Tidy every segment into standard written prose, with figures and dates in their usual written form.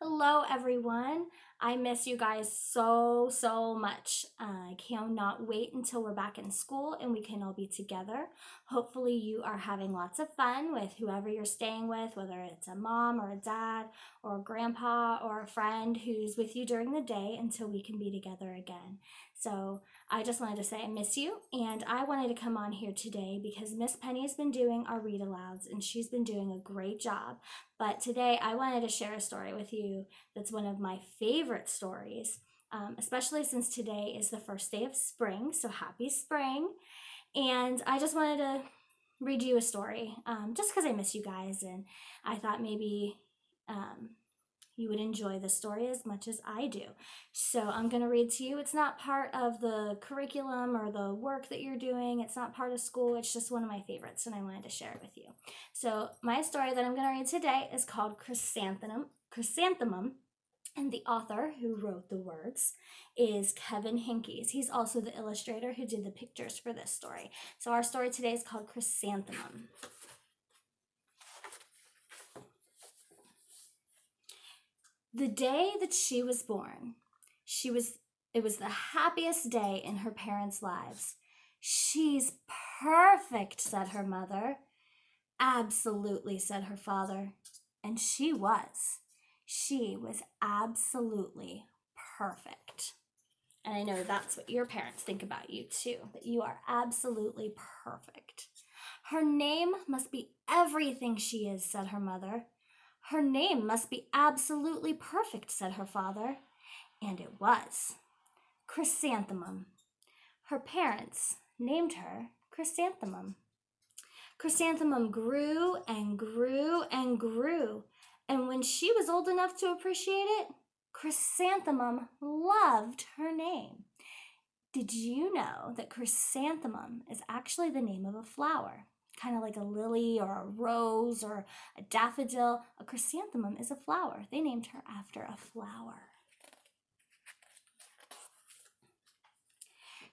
Hello, everyone. I miss you guys so much. I cannot wait until we're back in school and we can all be together. Hopefully, you are having lots of fun with whoever you're staying with, whether it's a mom or a dad or a grandpa or a friend who's with you during the day until we can be together again. So, I just wanted to say I miss you, and I wanted to come on here today because Miss Penny has been doing our read alouds and she's been doing a great job. But today I wanted to share a story with you that's one of my favorite stories, especially since today is the first day of spring. So happy spring. And I just wanted to read you a story just because I miss you guys. And I thought maybe you would enjoy the story as much as I do. So I'm going to read to you. It's not part of the curriculum or the work that you're doing. It's not part of school. It's just one of my favorites, and I wanted to share it with you. So my story that I'm going to read today is called Chrysanthemum, and the author who wrote the words is Kevin Hinkes. He's also the illustrator who did the pictures for this story. So our story today is called Chrysanthemum. The day that she was born, it was the happiest day in her parents' lives. "She's perfect," said her mother. "Absolutely," said her father. And she was. She was absolutely perfect. And I know that's what your parents think about you too, that you are absolutely perfect. "Her name must be everything she is," said her mother. "Her name must be absolutely perfect," said her father. And it was. Chrysanthemum. Her parents named her Chrysanthemum. Chrysanthemum grew and grew and grew. And when she was old enough to appreciate it, Chrysanthemum loved her name. Did you know that chrysanthemum is actually the name of a flower? Kind of like a lily or a rose or a daffodil. A chrysanthemum is a flower. They named her after a flower.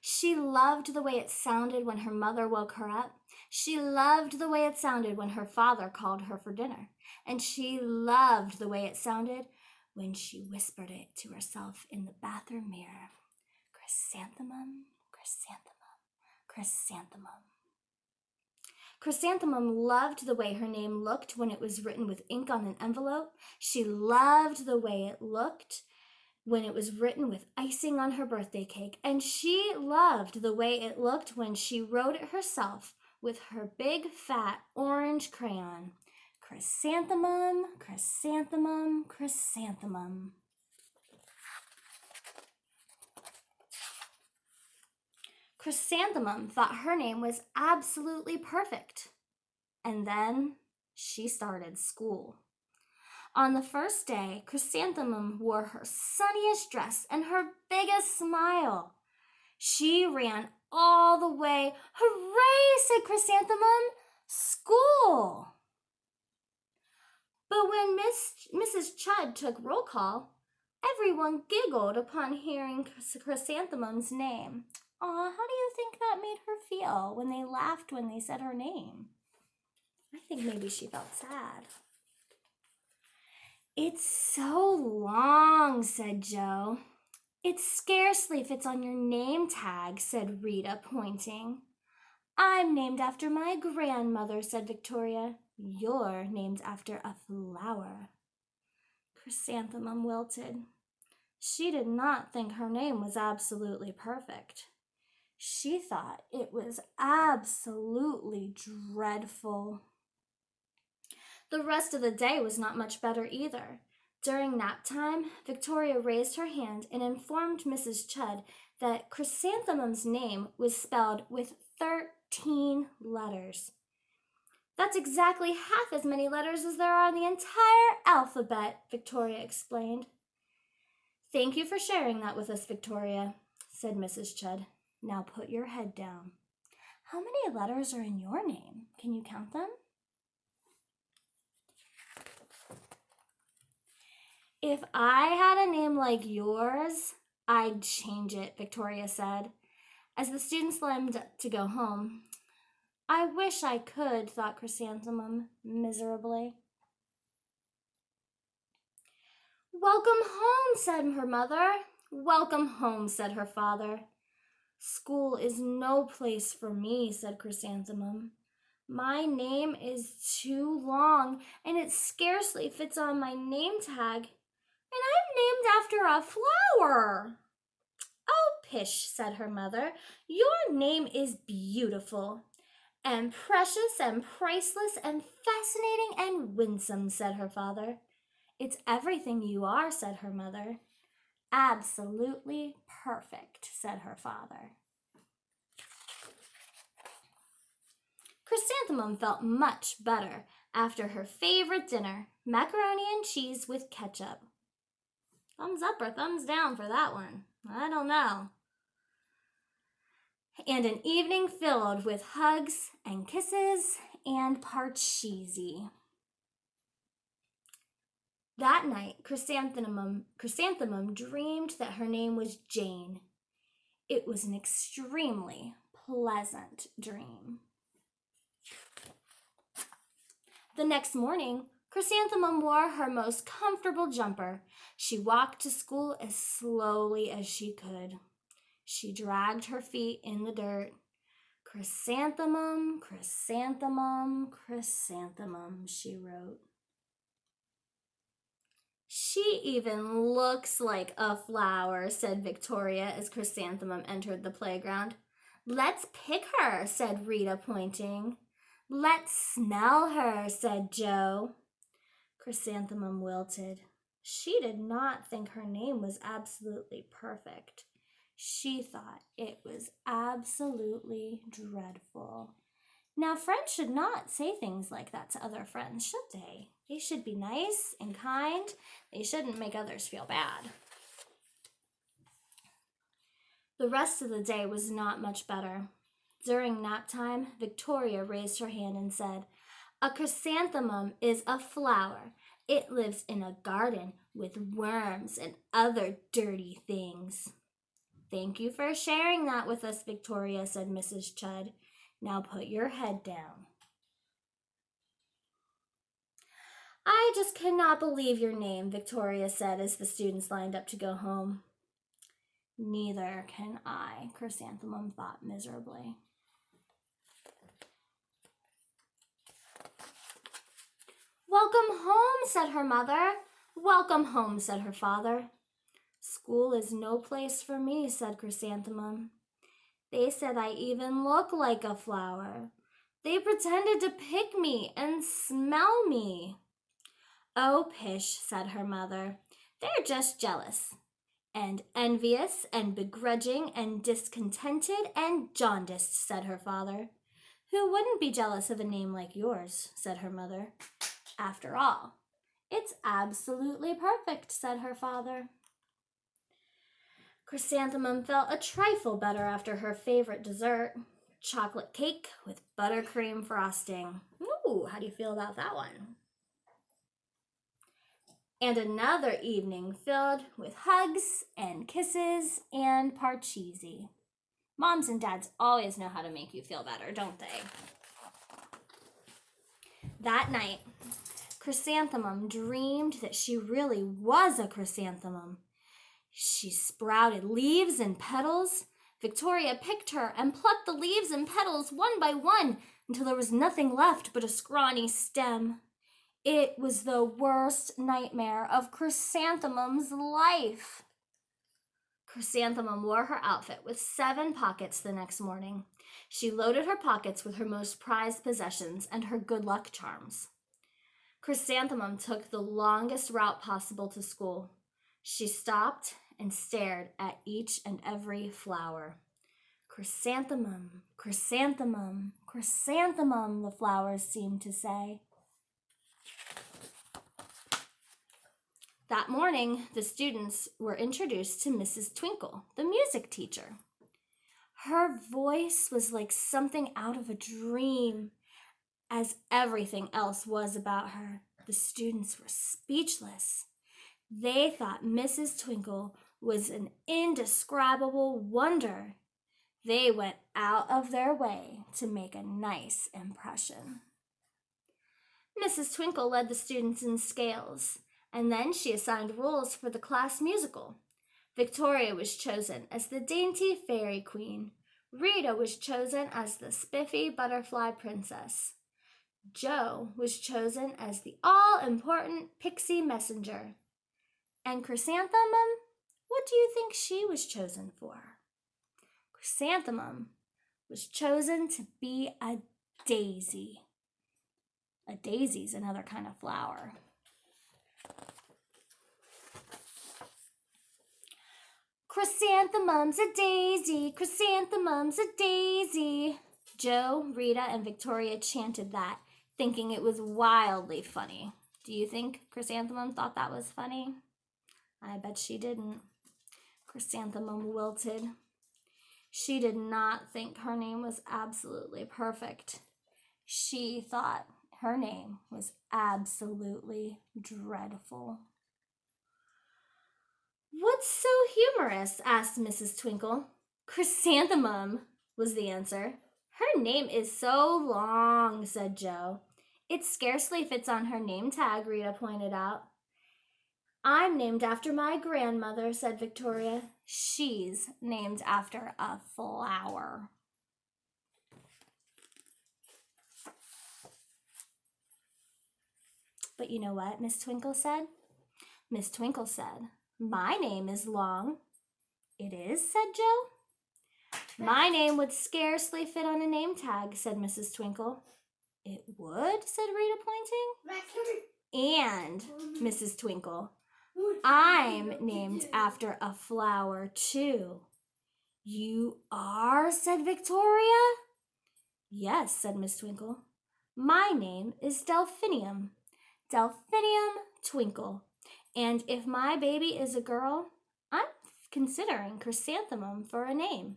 She loved the way it sounded when her mother woke her up. She loved the way it sounded when her father called her for dinner. And she loved the way it sounded when she whispered it to herself in the bathroom mirror. Chrysanthemum, chrysanthemum, chrysanthemum. Chrysanthemum loved the way her name looked when it was written with ink on an envelope. She loved the way it looked when it was written with icing on her birthday cake. And she loved the way it looked when she wrote it herself with her big fat orange crayon. Chrysanthemum, chrysanthemum, chrysanthemum. Chrysanthemum thought her name was absolutely perfect. And then she started school. On the first day, Chrysanthemum wore her sunniest dress and her biggest smile. She ran all the way. "Hooray," said Chrysanthemum. "School!" But when Mrs. Chud took roll call, everyone giggled upon hearing Chrysanthemum's name. Aw, how do you think that made her feel when they laughed when they said her name? I think maybe she felt sad. "It's so long," said Joe. "It scarcely fits on your name tag," said Rita, pointing. "I'm named after my grandmother," said Victoria. "You're named after a flower." Chrysanthemum wilted. She did not think her name was absolutely perfect. She thought it was absolutely dreadful. The rest of the day was not much better either. During nap time, Victoria raised her hand and informed Mrs. Chud that Chrysanthemum's name was spelled with 13 letters. "That's exactly half as many letters as there are in the entire alphabet," Victoria explained. "Thank you for sharing that with us, Victoria," said Mrs. Chud. "Now put your head down. How many letters are in your name? Can you count them?" "If I had a name like yours, I'd change it," Victoria said. As the students left to go home, "I wish I could," thought Chrysanthemum miserably. Welcome home, said her mother. Welcome home, said her father. School is no place for me, said Chrysanthemum. My name is too long, and it scarcely fits on my name tag, and I'm named after a flower. Oh, pish, said her mother. Your name is beautiful, and precious, and priceless, and fascinating, and winsome, said her father. It's everything you are, said her mother. Absolutely perfect, said her father. Chrysanthemum felt much better after her favorite dinner, macaroni and cheese with ketchup. Thumbs up or thumbs down for that one? I don't know. And an evening filled with hugs and kisses and parcheesi. That night, Chrysanthemum dreamed that her name was Jane. It was an extremely pleasant dream. The next morning, Chrysanthemum wore her most comfortable jumper. She walked to school as slowly as she could. She dragged her feet in the dirt. Chrysanthemum, chrysanthemum, chrysanthemum, she wrote. She even looks like a flower, said Victoria as Chrysanthemum entered the playground. Let's pick her, said Rita, pointing. Let's smell her, said Jo. Chrysanthemum wilted. She did not think her name was absolutely perfect. She thought it was absolutely dreadful. Now, friends should not say things like that to other friends, should they? They should be nice and kind. They shouldn't make others feel bad. The rest of the day was not much better. During nap time, Victoria raised her hand and said, A chrysanthemum is a flower. It lives in a garden with worms and other dirty things. Thank you for sharing that with us, Victoria, said Mrs. Chud. Now put your head down. I just cannot believe your name, Victoria said as the students lined up to go home. Neither can I, Chrysanthemum thought miserably. Welcome home, said her mother. Welcome home, said her father. School is no place for me, said Chrysanthemum. They said I even look like a flower. They pretended to pick me and smell me. Oh, pish, said her mother. They're just jealous, and envious, and begrudging, and discontented, and jaundiced, said her father. Who wouldn't be jealous of a name like yours, said her mother. After all, it's absolutely perfect, said her father. Chrysanthemum felt a trifle better after her favorite dessert, chocolate cake with buttercream frosting. Ooh, how do you feel about that one? And another evening filled with hugs and kisses and parcheesi. Moms and dads always know how to make you feel better, don't they? That night, Chrysanthemum dreamed that she really was a chrysanthemum. She sprouted leaves and petals. Victoria picked her and plucked the leaves and petals one by one until there was nothing left but a scrawny stem. It was the worst nightmare of Chrysanthemum's life. Chrysanthemum wore her outfit with 7 pockets the next morning. She loaded her pockets with her most prized possessions and her good luck charms. Chrysanthemum took the longest route possible to school. She stopped and stared at each and every flower. Chrysanthemum, chrysanthemum, chrysanthemum, the flowers seemed to say. That morning, the students were introduced to Mrs. Twinkle, the music teacher. Her voice was like something out of a dream, as everything else was about her. The students were speechless. They thought Mrs. Twinkle was an indescribable wonder. They went out of their way to make a nice impression. Mrs. Twinkle led the students in scales, And then she assigned roles for the class musical. Victoria was chosen as the dainty fairy queen. Rita was chosen as the spiffy butterfly princess. Jo was chosen as the all-important pixie messenger. And Chrysanthemum, what do you think she was chosen for? Chrysanthemum was chosen to be a daisy. A daisy's another kind of flower. Chrysanthemum's a daisy, chrysanthemum's a daisy. Jo, Rita, and Victoria chanted that, thinking it was wildly funny. Do you think Chrysanthemum thought that was funny? I bet she didn't. Chrysanthemum wilted. She did not think her name was absolutely perfect. She thought her name was absolutely dreadful. What's so humorous? Asked Mrs. Twinkle. Chrysanthemum, was the answer. Her name is so long, said Jo. It scarcely fits on her name tag, Rita pointed out. I'm named after my grandmother, said Victoria. She's named after a flower. But you know what Miss Twinkle said? Miss Twinkle said, my name is long. It is, said Jo. My name would scarcely fit on a name tag, said Mrs. Twinkle. It would, said Rita, pointing. And, Mrs. Twinkle, I'm named after a flower, too. You are, said Victoria. Yes, said Miss Twinkle. My name is Delphinium. Delphinium Twinkle. And if my baby is a girl, I'm considering Chrysanthemum for a name.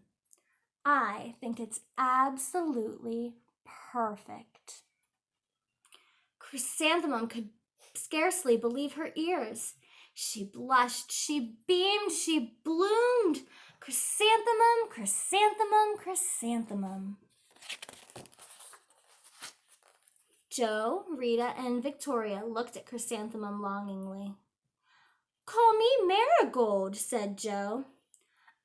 I think it's absolutely perfect. Chrysanthemum could scarcely believe her ears. She blushed, she beamed, she bloomed. Chrysanthemum, chrysanthemum, chrysanthemum. Jo, Rita, and Victoria looked at Chrysanthemum longingly. Call me Marigold, said Jo.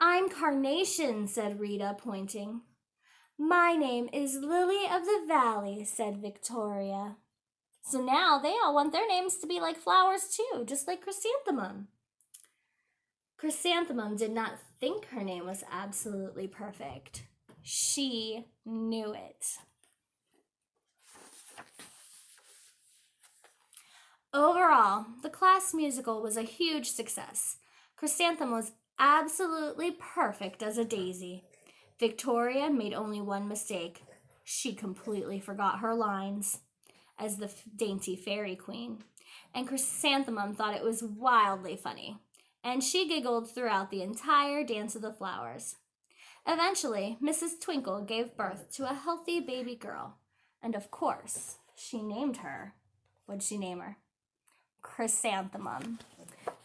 I'm Carnation, said Rita, pointing. My name is Lily of the Valley, said Victoria. So now they all want their names to be like flowers too, just like Chrysanthemum. Chrysanthemum did not think her name was absolutely perfect. She knew it. Overall, the class musical was a huge success. Chrysanthemum was absolutely perfect as a daisy. Victoria made only one mistake. She completely forgot her lines as the dainty fairy queen. And Chrysanthemum thought it was wildly funny. And she giggled throughout the entire Dance of the Flowers. Eventually, Mrs. Twinkle gave birth to a healthy baby girl. And of course, she named her. What'd she name her? Chrysanthemum.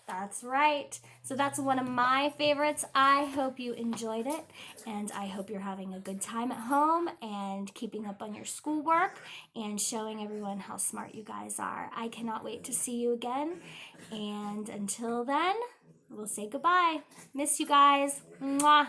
That's right. So that's one of my favorites. I hope you enjoyed it, and I hope you're having a good time at home and keeping up on your schoolwork and showing everyone how smart you guys are. I cannot wait to see you again, and until then, we'll say goodbye. Miss you guys. Mwah.